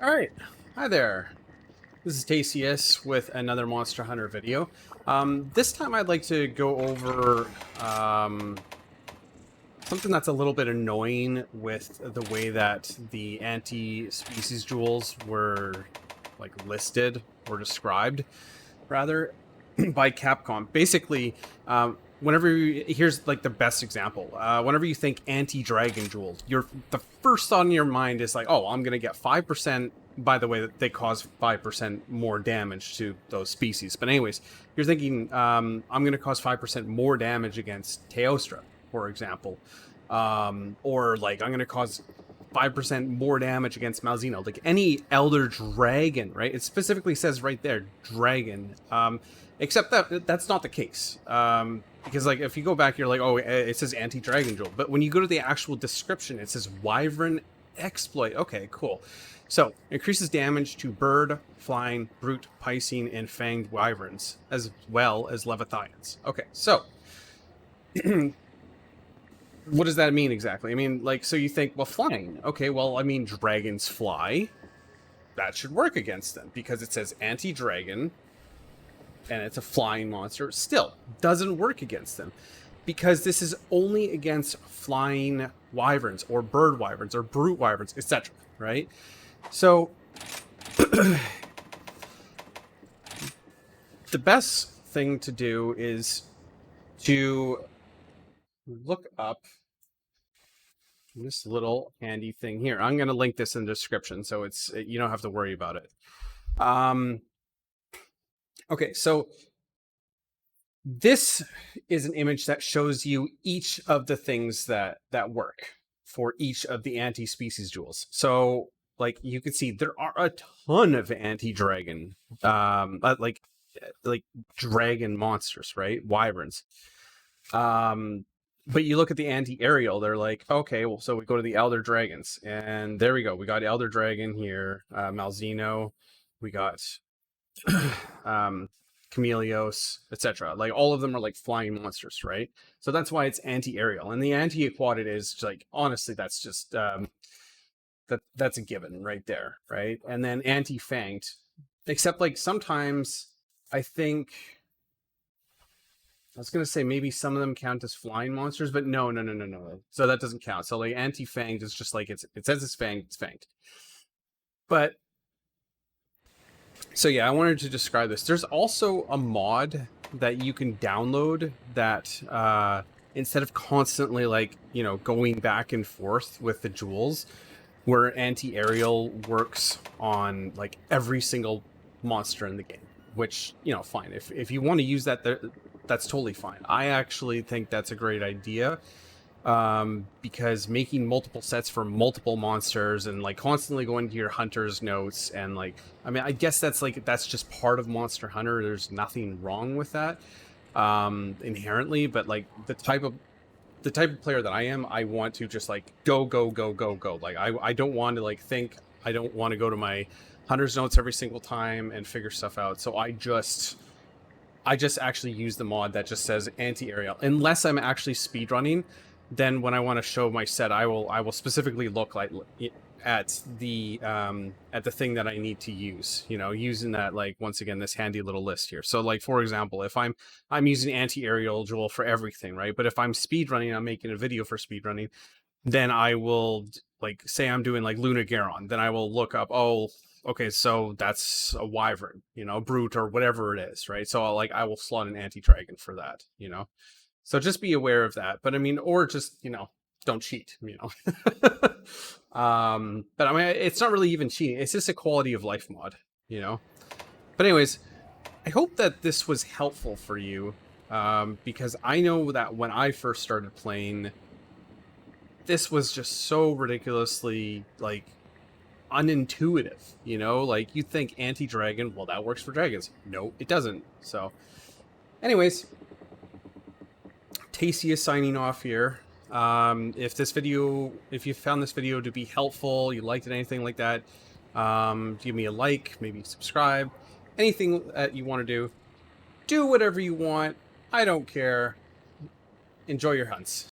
Alright, hi there. This is TCS with another Monster Hunter video. This time I'd like to go over something that's a little bit annoying with the way that the anti-species jewels were listed or described, rather, by Capcom. Basically, here's like the best example. Whenever you think anti-dragon jewels, the first thought in your mind is like, oh, I'm gonna get 5%. By the way, that they cause 5% more damage to those species. But anyways, you're thinking, I'm gonna cause 5% more damage against Teostra, for example, or like I'm gonna cause 5% more damage against Malzeno, like any elder dragon, right? It specifically says right there, dragon. Except that that's not the case. Because like if you go back, you're like, oh, it says anti-dragon jewel. But when you go to the actual description, it says wyvern exploit. Okay, cool. So increases damage to bird, flying, brute, piscine, and fanged wyverns, as well as leviathans. Okay, so what does that mean exactly? I mean, like, so you think, well, flying. Okay, well, I mean, dragons fly. That should work against them because it says anti-dragon and it's a flying monster. Still, doesn't work against them because this is only against flying wyverns or bird wyverns or brute wyverns, etc. Right? So, the best thing to do is to look up this little handy thing here. I'm going to link this in the description, so you don't have to worry about it. Okay, so this is an image that shows you each of the things that work for each of the anti-species jewels. So, like, you can see there are a ton of anti-dragon, like dragon monsters, right? Wyverns. But you look at the anti-aeriel, they're like, okay, well, so we go to the elder dragons, and there we go. We got elder dragon here, Malzeno, we got Chameleos, etc. Like all of them are like flying monsters, right? So that's why it's anti-aerial, and the anti-aquatic is like, honestly, that's just that's a given right there, right? And then anti-fanged, except like sometimes I think I was gonna say maybe some of them count as flying monsters, but no. So that doesn't count. So like anti-fanged is just like it says it's fanged, it's fanged. But so yeah, I wanted to describe this. There's also a mod that you can download that instead of constantly like, you know, going back and forth with the jewels, where anti-aerial works on like every single monster in the game, which, you know, fine. If you want to use that, that's totally fine. I actually think that's a great idea, because making multiple sets for multiple monsters and like constantly going to your hunter's notes and like, I mean, I guess that's just part of Monster Hunter. There's nothing wrong with that inherently, but like the type of player that I am, I want to just like go. Like I don't want to like think. I don't want to go to my hunter's notes every single time and figure stuff out. So I just actually use the mod that just says anti-aerial. Unless I'm actually speedrunning, then when I want to show my set, I will specifically look like at the thing that I need to use, you know, using that, like, once again, this handy little list here. So like, for example, if I'm using anti-aerial jewel for everything, right? But if I'm speedrunning, I'm making a video for speedrunning, then I will, like, say I'm doing like Luna Garon, then I will look up, oh, okay, so that's a wyvern, you know, brute or whatever it is, right? So I will slot an anti-dragon for that, you know. So just be aware of that. But I mean, or just, you know, don't cheat, you know. But I mean, it's not really even cheating. It's just a quality of life mod, you know. But anyways, I hope that this was helpful for you, because I know that when I first started playing, this was just so ridiculously like unintuitive, you know. Like, you think anti-dragon, well, that works for dragons. No, it doesn't. So anyways, Tasty is signing off here. If you found this video to be helpful, you liked it, anything like that, give me a like, maybe subscribe, anything that you want to do whatever you want. I don't care. Enjoy your hunts.